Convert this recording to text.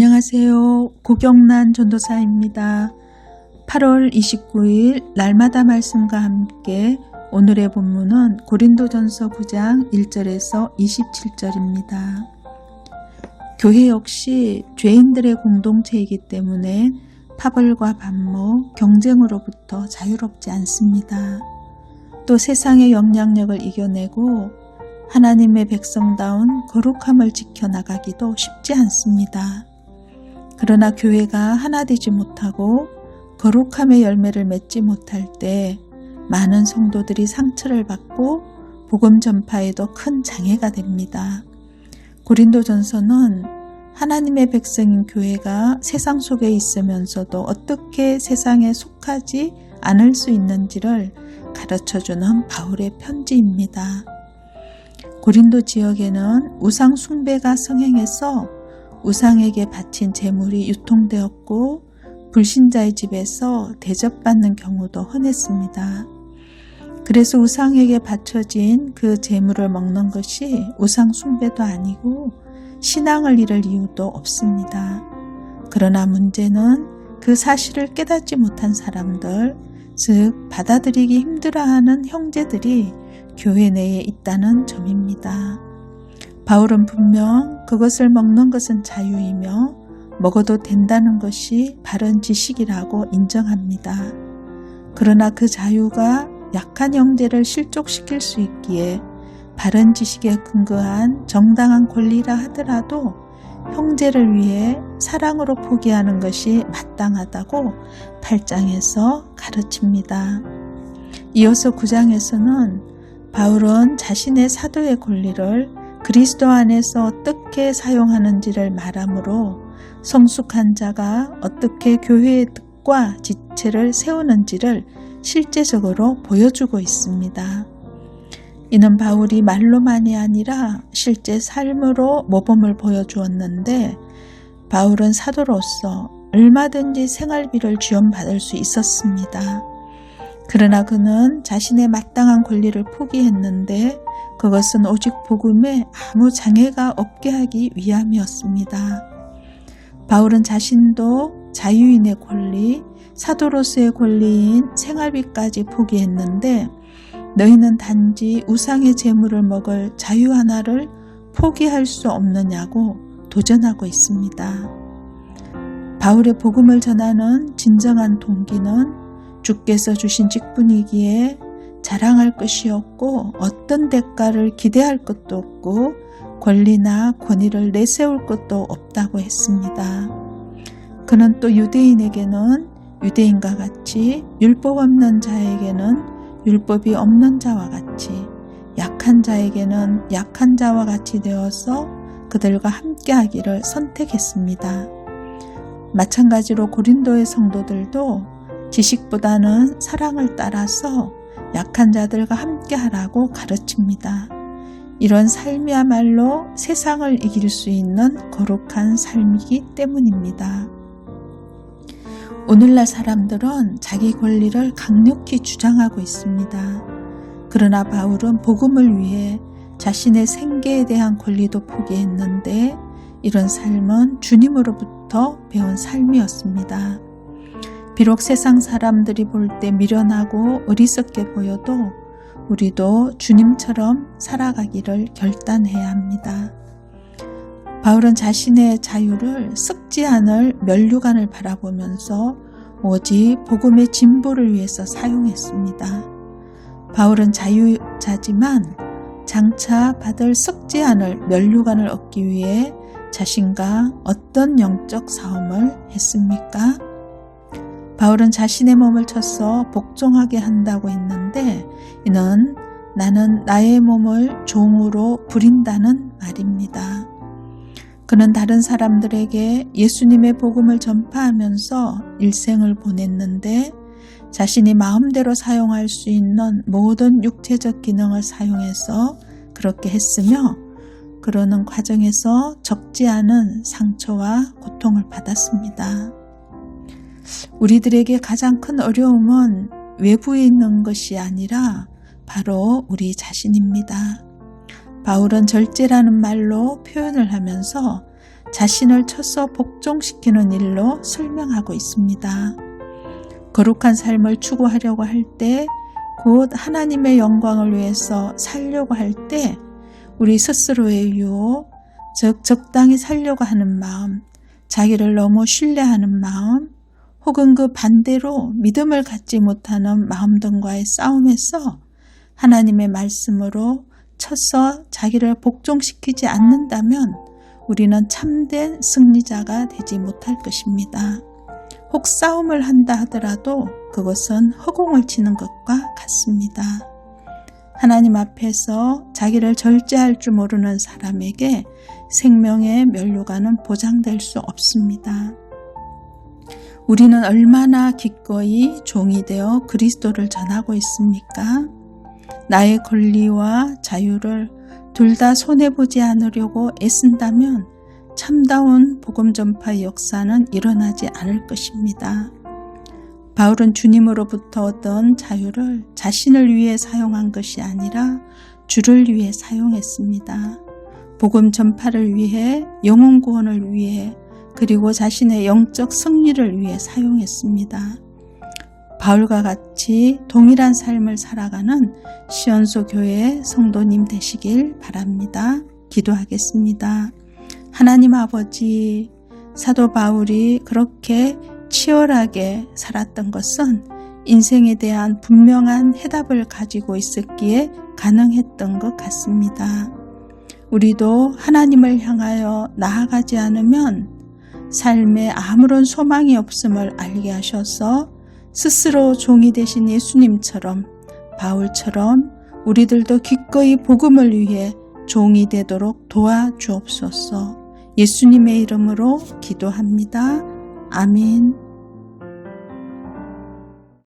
안녕하세요. 고경란 전도사입니다. 8월 29일 날마다 말씀과 함께 오늘의 본문은 고린도전서 9장 1절에서 27절입니다. 교회 역시 죄인들의 공동체이기 때문에 파벌과 반목, 경쟁으로부터 자유롭지 않습니다. 또 세상의 영향력을 이겨내고 하나님의 백성다운 거룩함을 지켜나가기도 쉽지 않습니다. 그러나 교회가 하나 되지 못하고 거룩함의 열매를 맺지 못할 때 많은 성도들이 상처를 받고 복음 전파에도 큰 장애가 됩니다. 고린도전서는 하나님의 백성인 교회가 세상 속에 있으면서도 어떻게 세상에 속하지 않을 수 있는지를 가르쳐주는 바울의 편지입니다. 고린도 지역에는 우상 숭배가 성행해서 우상에게 바친 제물이 유통되었고 불신자의 집에서 대접받는 경우도 흔했습니다. 그래서 우상에게 바쳐진 그 제물을 먹는 것이 우상 숭배도 아니고 신앙을 잃을 이유도 없습니다. 그러나 문제는 그 사실을 깨닫지 못한 사람들, 즉 받아들이기 힘들어하는 형제들이 교회 내에 있다는 점입니다. 바울은 분명 그것을 먹는 것은 자유이며 먹어도 된다는 것이 바른 지식이라고 인정합니다. 그러나 그 자유가 약한 형제를 실족시킬 수 있기에 바른 지식에 근거한 정당한 권리라 하더라도 형제를 위해 사랑으로 포기하는 것이 마땅하다고 8장에서 가르칩니다. 이어서 9장에서는 바울은 자신의 사도의 권리를 그리스도 안에서 어떻게 사용하는지를 말하므로 성숙한 자가 어떻게 교회의 뜻과 지체를 세우는지를 실제적으로 보여주고 있습니다. 이는 바울이 말로만이 아니라 실제 삶으로 모범을 보여주었는데 바울은 사도로서 얼마든지 생활비를 지원받을 수 있었습니다. 그러나 그는 자신의 마땅한 권리를 포기했는데 그것은 오직 복음에 아무 장애가 없게 하기 위함이었습니다. 바울은 자신도 자유인의 권리, 사도로서의 권리인 생활비까지 포기했는데 너희는 단지 우상의 제물을 먹을 자유 하나를 포기할 수 없느냐고 도전하고 있습니다. 바울의 복음을 전하는 진정한 동기는 주께서 주신 직분이기에 자랑할 것이 없고 어떤 대가를 기대할 것도 없고 권리나 권위를 내세울 것도 없다고 했습니다. 그는 또 유대인에게는 유대인과 같이 율법 없는 자에게는 율법이 없는 자와 같이 약한 자에게는 약한 자와 같이 되어서 그들과 함께하기를 선택했습니다. 마찬가지로 고린도의 성도들도 지식보다는 사랑을 따라서 약한 자들과 함께하라고 가르칩니다. 이런 삶이야말로 세상을 이길 수 있는 거룩한 삶이기 때문입니다. 오늘날 사람들은 자기 권리를 강력히 주장하고 있습니다. 그러나 바울은 복음을 위해 자신의 생계에 대한 권리도 포기했는데 이런 삶은 주님으로부터 배운 삶이었습니다. 비록 세상 사람들이 볼 때 미련하고 어리석게 보여도 우리도 주님처럼 살아가기를 결단해야 합니다. 바울은 자신의 자유를 썩지 않을 면류관을 바라보면서 오직 복음의 진보를 위해서 사용했습니다. 바울은 자유자지만 장차 받을 썩지 않을 면류관을 얻기 위해 자신과 어떤 영적 싸움을 했습니까? 바울은 자신의 몸을 쳐서 복종하게 한다고 했는데 이는 나는 나의 몸을 종으로 부린다는 말입니다. 그는 다른 사람들에게 예수님의 복음을 전파하면서 일생을 보냈는데 자신이 마음대로 사용할 수 있는 모든 육체적 기능을 사용해서 그렇게 했으며 그러는 과정에서 적지 않은 상처와 고통을 받았습니다. 우리들에게 가장 큰 어려움은 외부에 있는 것이 아니라 바로 우리 자신입니다. 바울은 절제라는 말로 표현을 하면서 자신을 쳐서 복종시키는 일로 설명하고 있습니다. 거룩한 삶을 추구하려고 할 때, 곧 하나님의 영광을 위해서 살려고 할 때 우리 스스로의 유혹, 즉 적당히 살려고 하는 마음, 자기를 너무 신뢰하는 마음, 혹은 그 반대로 믿음을 갖지 못하는 마음 등과의 싸움에서 하나님의 말씀으로 쳐서 자기를 복종시키지 않는다면 우리는 참된 승리자가 되지 못할 것입니다. 혹 싸움을 한다 하더라도 그것은 허공을 치는 것과 같습니다. 하나님 앞에서 자기를 절제할 줄 모르는 사람에게 생명의 면류관은 보장될 수 없습니다. 우리는 얼마나 기꺼이 종이 되어 그리스도를 전하고 있습니까? 나의 권리와 자유를 둘 다 손해보지 않으려고 애쓴다면 참다운 복음 전파의 역사는 일어나지 않을 것입니다. 바울은 주님으로부터 얻은 자유를 자신을 위해 사용한 것이 아니라 주를 위해 사용했습니다. 복음 전파를 위해, 영혼 구원을 위해, 그리고 자신의 영적 승리를 위해 사용했습니다. 바울과 같이 동일한 삶을 살아가는 시온소 교회의 성도님 되시길 바랍니다. 기도하겠습니다. 하나님 아버지, 사도 바울이 그렇게 치열하게 살았던 것은 인생에 대한 분명한 해답을 가지고 있었기에 가능했던 것 같습니다. 우리도 하나님을 향하여 나아가지 않으면 삶에 아무런 소망이 없음을 알게 하셔서 스스로 종이 되신 예수님처럼, 바울처럼 우리들도 기꺼이 복음을 위해 종이 되도록 도와주옵소서. 예수님의 이름으로 기도합니다. 아멘.